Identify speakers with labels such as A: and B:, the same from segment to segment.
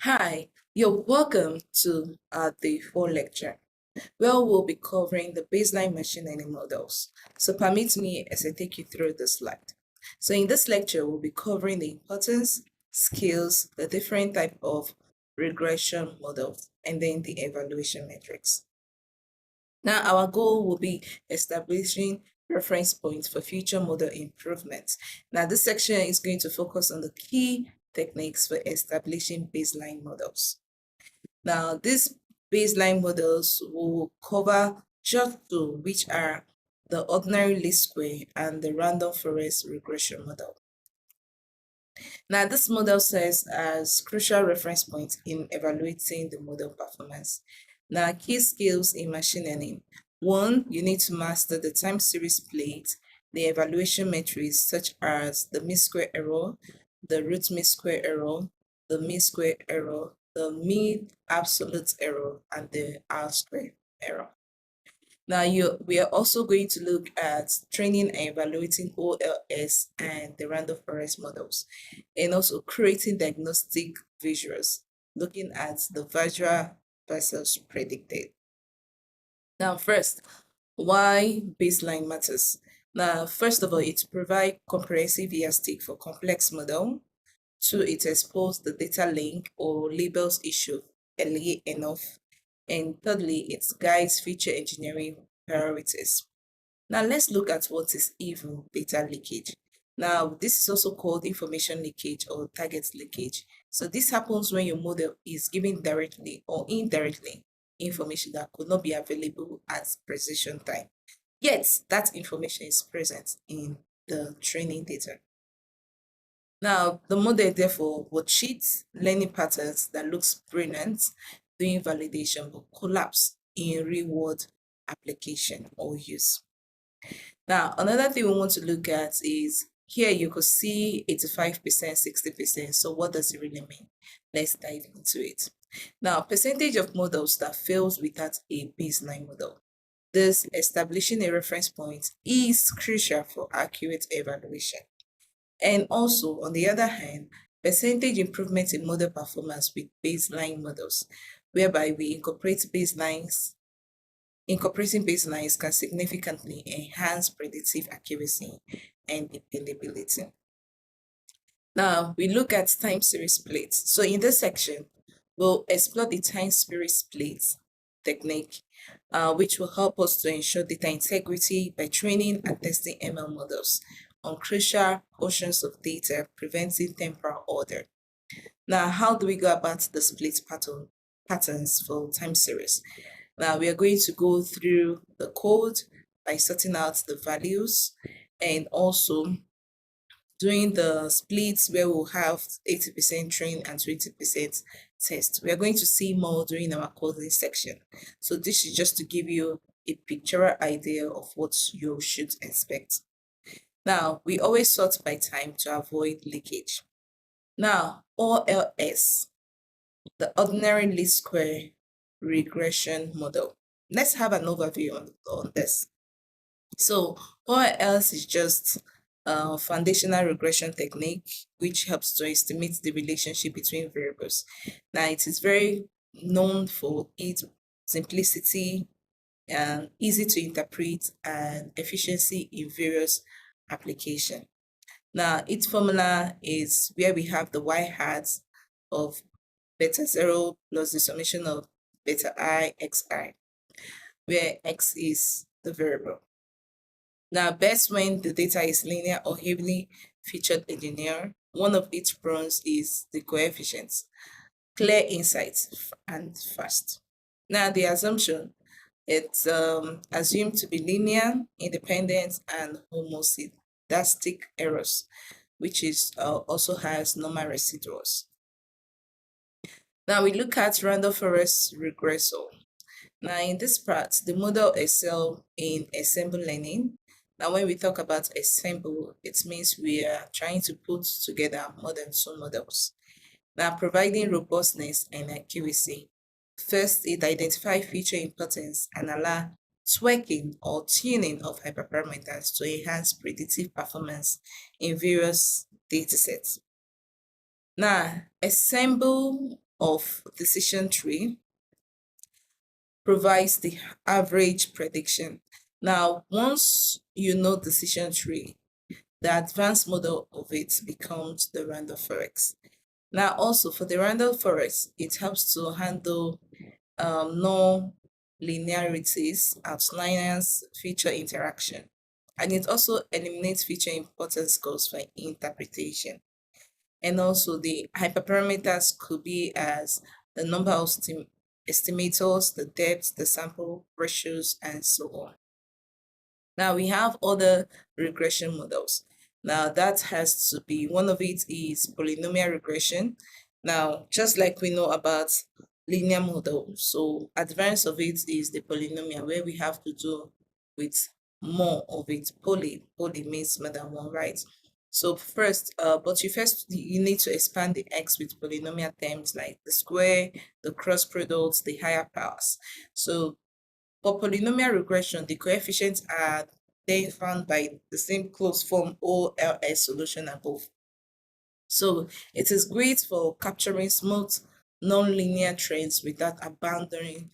A: Hi, you're welcome to our Day4 lecture, where we'll be covering the baseline machine learning models. So permit me as I take you through this slide. So in this lecture, we'll be covering the importance, skills, the different type of regression models, and then the evaluation metrics. Now, our goal will be establishing reference points for future model improvements. Now, this section is going to focus on the key techniques for establishing baseline models. Now, these baseline models will cover just two, which are the ordinary least square and the random forest regression model. Now, this model serves as crucial reference point in evaluating the model performance. Now, key skills in machine learning. One, you need to master the time series split, the evaluation metrics such as the mean square error, the root mean square error, the mean square error, the mean absolute error, and the R square error. Now, we are also going to look at training and evaluating OLS and the random forest models, and also creating diagnostic visuals, looking at the visual versus predicted. Now, first, why baseline matters. Now, first of all, it provides comprehensive yardstick for complex model. Two, it exposes the data link or labels issue early enough. And thirdly, it guides future engineering priorities. Now, let's look at what is even data leakage. Now, this is also called information leakage or target leakage. So this happens when your model is giving directly or indirectly information that could not be available at precision time. Yet, that information is present in the training data. Now, the model therefore will cheat learning patterns that looks brilliant doing validation but collapse in real-world application or use. Now, another thing we want to look at is here you could see 85%, 60%. So what does it really mean? Let's dive into it. Now, percentage of models that fails without a baseline model. This establishing a reference point is crucial for accurate evaluation. And also, on the other hand, percentage improvement in model performance with baseline models, whereby we incorporate baselines. Incorporating baselines can significantly enhance predictive accuracy and dependability. Now, we look at time series splits. So in this section, we'll explore the time series split technique, which will help us to ensure data integrity by training and testing ML models on crucial portions of data, preventing temporal order. Now, how do we go about the split patterns for time series? Now, we are going to go through the code by sorting out the values and also doing the splits where we'll have 80% train and 20% test. We are going to see more during our coding section. So this is just to give you a pictorial idea of what you should expect. Now, we always sort by time to avoid leakage. Now, OLS, the ordinary least square regression model. Let's have an overview on this. So OLS is just a foundational regression technique which helps to estimate the relationship between variables. Now, it is very known for its simplicity and easy to interpret and efficiency in various applications. Now, its formula is where we have the y hat of beta 0 plus the summation of beta I xi, where x is the variable. Now, best when the data is linear or heavily featured engineer. One of its pros is the coefficients, clear insights, and fast. Now, the assumption, it's assumed to be linear, independent, and homoscedastic errors, which is also has normal residuals. Now we look at random forest regression. Now in this part, the model excel in ensemble learning. Now when we talk about ensemble, it means we are trying to put together more than two models. Now providing robustness and accuracy. First, it identifies feature importance and allow tweaking or tuning of hyperparameters to enhance predictive performance in various datasets. Now, ensemble of decision tree provides the average prediction. Now, once you know decision tree, the advanced model of it becomes the random forest. Now, also for the random forest, it helps to handle non-linearities, outliers, feature interaction, and it also eliminates feature importance scores for interpretation. And also the hyperparameters could be as the number of estimators, the depth, the sample ratios, and so on. Now we have other regression models. Now that has to be, one of it is polynomial regression. Now, just like we know about linear model, so advance of it is the polynomial, where we have to do with more of it. Poly means more than one, right? So first, you need to expand the x with polynomial terms like the square, the cross products, the higher powers. So for polynomial regression, the coefficients are then found by the same closed form OLS solution above. So it is great for capturing smooth non-linear trends without abandoning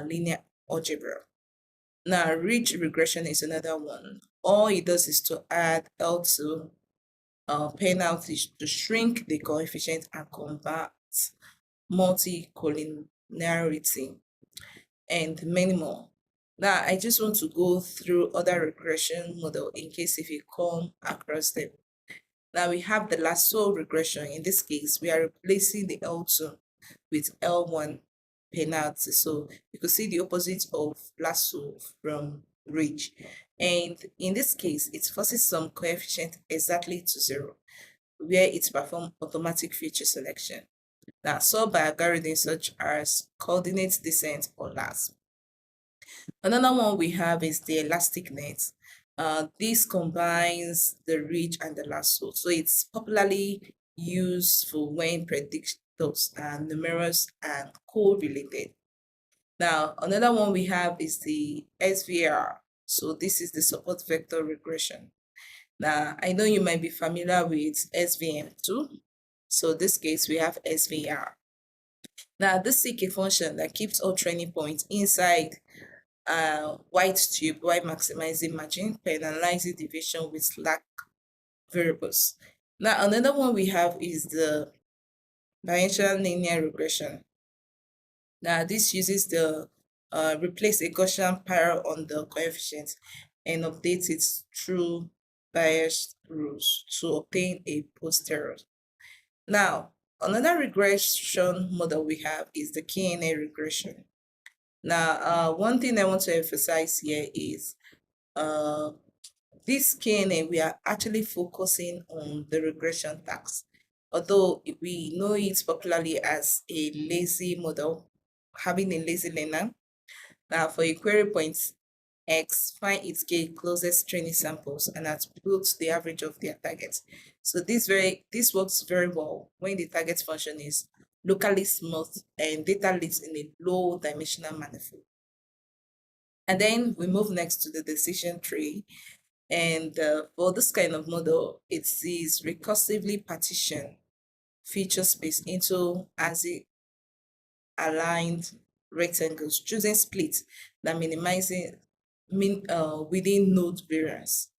A: linear algebra. Now, ridge regression is another one. All it does is to add L2 penalties to shrink the coefficient and combat multi-collinearity and many more. Now, I just want to go through other regression model in case if you come across them. Now we have the Lasso regression. In this case, we are replacing the L2 with L1 penalty. So you could see the opposite of Lasso from ridge. And in this case, it forces some coefficient exactly to 0, where it performs automatic feature selection. Now, solved by algorithms such as coordinate descent or LAS. Another one we have is the elastic net. This combines the ridge and the lasso. So it's popularly used for when predictors are numerous and correlated. Now, another one we have is the SVR. So this is the support vector regression. Now, I know you might be familiar with SVM too. So in this case, we have SVR. Now, this is a function that keeps all training points inside white tube while maximizing margin, penalizing division with slack variables. Now, another one we have is the Bayesian linear regression. Now, this uses the replace a Gaussian pair on the coefficient and update it through biased rules to obtain a posterior. Now, another regression model we have is the KNA regression. Now, one thing I want to emphasize here is this KNA, we are actually focusing on the regression task. Although we know it popularly as a lazy model, having a lazy learner. Now, for a query point X, find its k closest training samples and attribute the average of their targets. So this works very well when the target function is locally smooth and data lives in a low dimensional manifold. And then we move next to the decision tree. And for this kind of model, it is recursively partition feature space into aligned rectangles, choosing split that minimizing within node variance.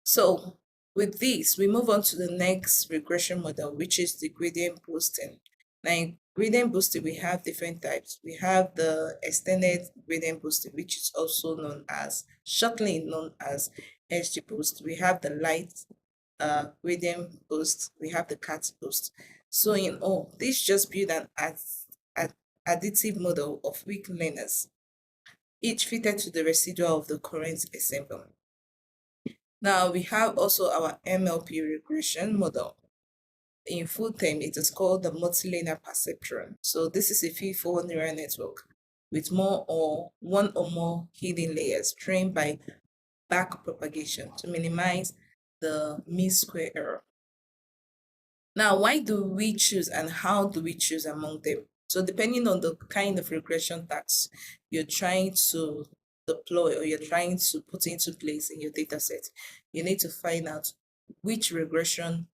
A: So with this, we move on to the next regression model, which is the gradient boosting. Now, in gradient boosting, we have different types. We have the extended gradient boosting, which is also shortly known as SG boost. We have the light gradient boost. We have the cat boost. So in all, this just build an additive model of weak learners, each fitted to the residual of the current ensemble. Now we have also our MLP regression model. In full term, it is called the multilinear perceptron. So this is a feed-forward neural network with one or more hidden layers trained by back propagation to minimize the mean square error. Now, why do we choose and how do we choose among them? So depending on the kind of regression task you're trying to deploy or you're trying to put into place in your data set, you need to find out which regression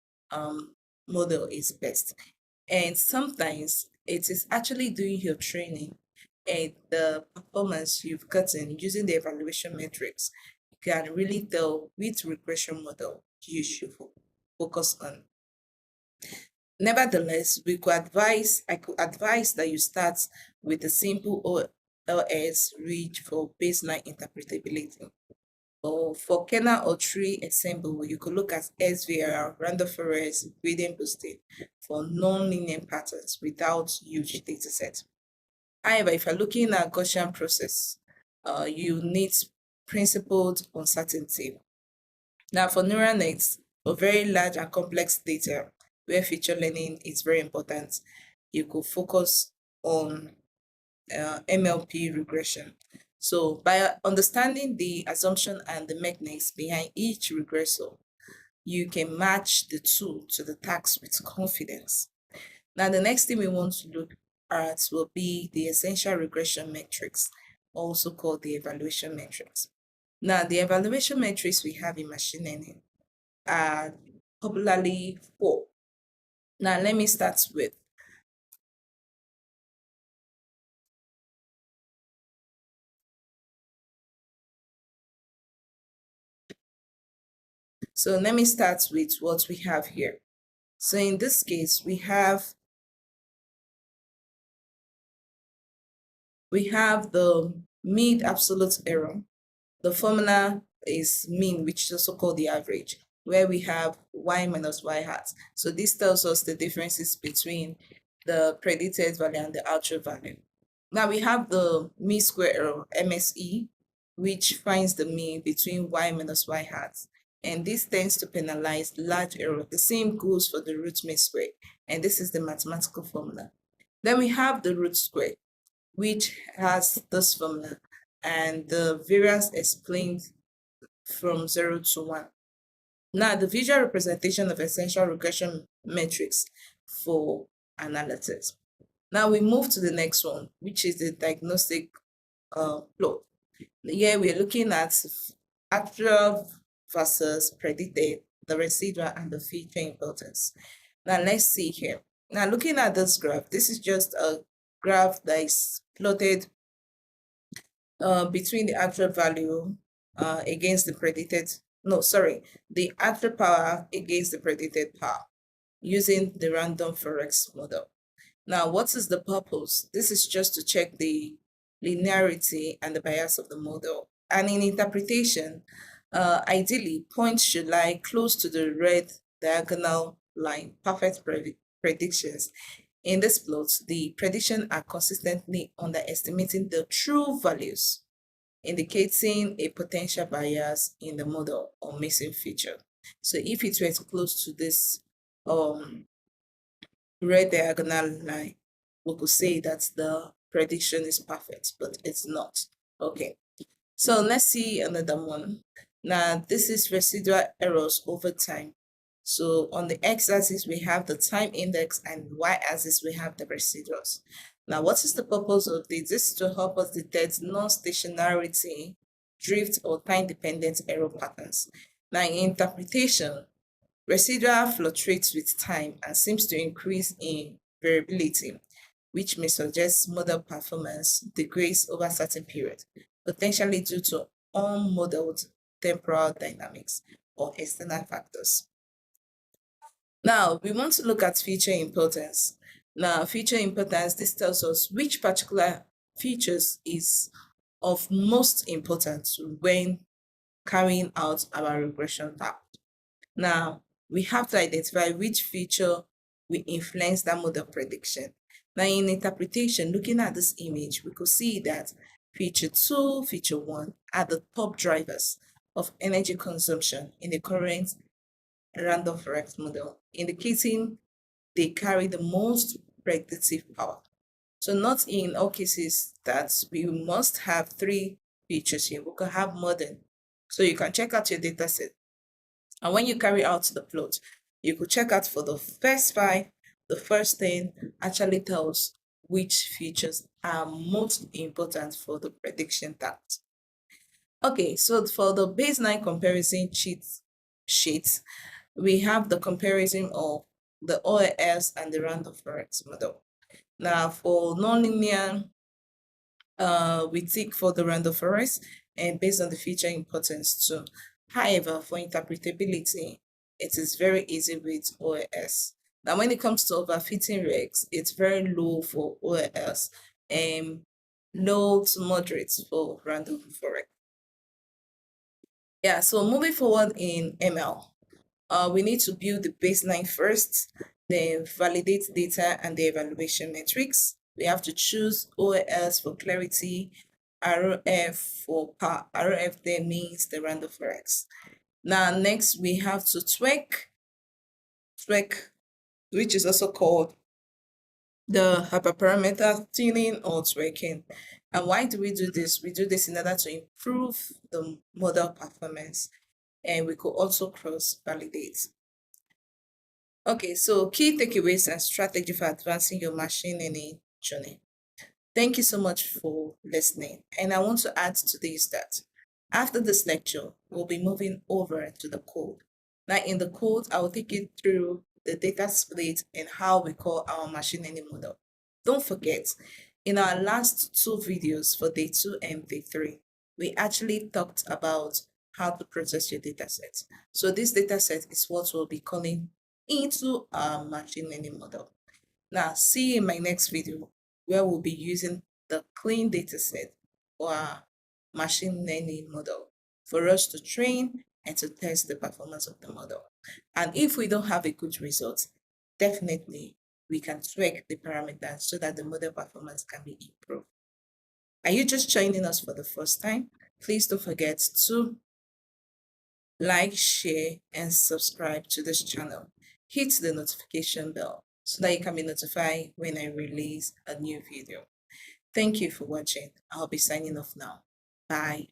A: model is best. And sometimes it is actually doing your training, and the performance you've gotten using the evaluation metrics, you can really tell which regression model you should focus on. Nevertheless, I could advise that you start with a simple OLS read for baseline interpretability. Or for kernel or tree ensemble, you could look at SVR, random forest, gradient boosting for non-linear patterns without huge data sets. However, if you're looking at Gaussian process, you need principled uncertainty. Now, for neural nets, for very large and complex data, where feature learning is very important, you could focus on MLP regression. So by understanding the assumption and the mechanics behind each regressor, you can match the two to the task with confidence. Now, the next thing we want to look at will be the essential regression metrics, also called the evaluation metrics. Now, the evaluation metrics we have in machine learning are popularly four. Now, let me start with what we have here. So in this case, we have the mean absolute error. The formula is mean, which is also called the average, where we have y minus y hat. So this tells us the differences between the predicted value and the actual value. Now we have the mean square error, MSE, which finds the mean between y minus y hat. And this tends to penalize large error. The same goes for the root mean square. And this is the mathematical formula. Then we have the root square, which has this formula, and the variance explained from 0 to 1. Now, the visual representation of essential regression metrics for analysis. Now, we move to the next one, which is the diagnostic plot. Here, we're looking at actual versus predicted, the residual, and the feature importance. Now, let's see here. Now, looking at this graph, this is just a graph that is plotted between the actual value against the predicted, the actual power against the predicted power using the random forest model. Now, what is the purpose? This is just to check the linearity and the bias of the model. And in interpretation, ideally, points should lie close to the red diagonal line, perfect predictions. In this plot, the predictions are consistently underestimating the true values, indicating a potential bias in the model or missing feature. So if it were close to this red diagonal line, we could say that the prediction is perfect, but it's not. Okay, so let's see another one. Now, this is residual errors over time. So on the x-axis, we have the time index, and y-axis, we have the residuals. Now, what is the purpose of this? This is to help us detect non-stationarity, drift, or time-dependent error patterns. Now, in interpretation, residual fluctuates with time and seems to increase in variability, which may suggest model performance degrades over a certain period, potentially due to unmodeled temporal dynamics or external factors. Now, we want to look at feature importance. Now, feature importance, this tells us which particular features is of most importance when carrying out our regression task. Now, we have to identify which feature will influence that model prediction. Now, in interpretation, looking at this image, we could see that feature 2, feature 1 are the top drivers of energy consumption in the current random forest model, indicating they carry the most predictive power. So not in all cases that we must have 3 features here. We can have more than. So you can check out your data set. And when you carry out the plot, you could check out for the first 5, the first 10 actually tells which features are most important for the prediction task. Okay, so for the baseline comparison cheat sheet, we have the comparison of the OLS and the random forest model. Now for non-linear, we tick for the random forest and based on the feature importance too. However, for interpretability, it is very easy with OLS. Now, when it comes to overfitting regs, it's very low for OLS and low to moderate for random forest. Yeah, so moving forward in ML, we need to build the baseline first, then validate data and the evaluation metrics. We have to choose OLS for clarity, RF for power. RF there means the random forest. Now, next we have to tweak, which is also called the hyperparameter tuning or tweaking. And why do we do this? We do this in order to improve the model performance, and we could also cross-validate. Okay, so key takeaways and strategy for advancing your machine learning journey. Thank you so much for listening. And I want to add to this that after this lecture, we'll be moving over to the code. Now in the code, I will take you through the data split and how we call our machine learning model. Don't forget, in our last two videos for day 2 and day 3, we actually talked about how to process your data set. So this data set is what we'll be calling into our machine learning model. Now, see you in my next video where we'll be using the clean dataset for our machine learning model for us to train and to test the performance of the model. And if we don't have a good result, definitely we can tweak the parameters so that the model performance can be improved. Are you just joining us for the first time? Please don't forget to like, share, and subscribe to this channel. Hit the notification bell so that you can be notified when I release a new video. Thank you for watching. I'll be signing off now. Bye.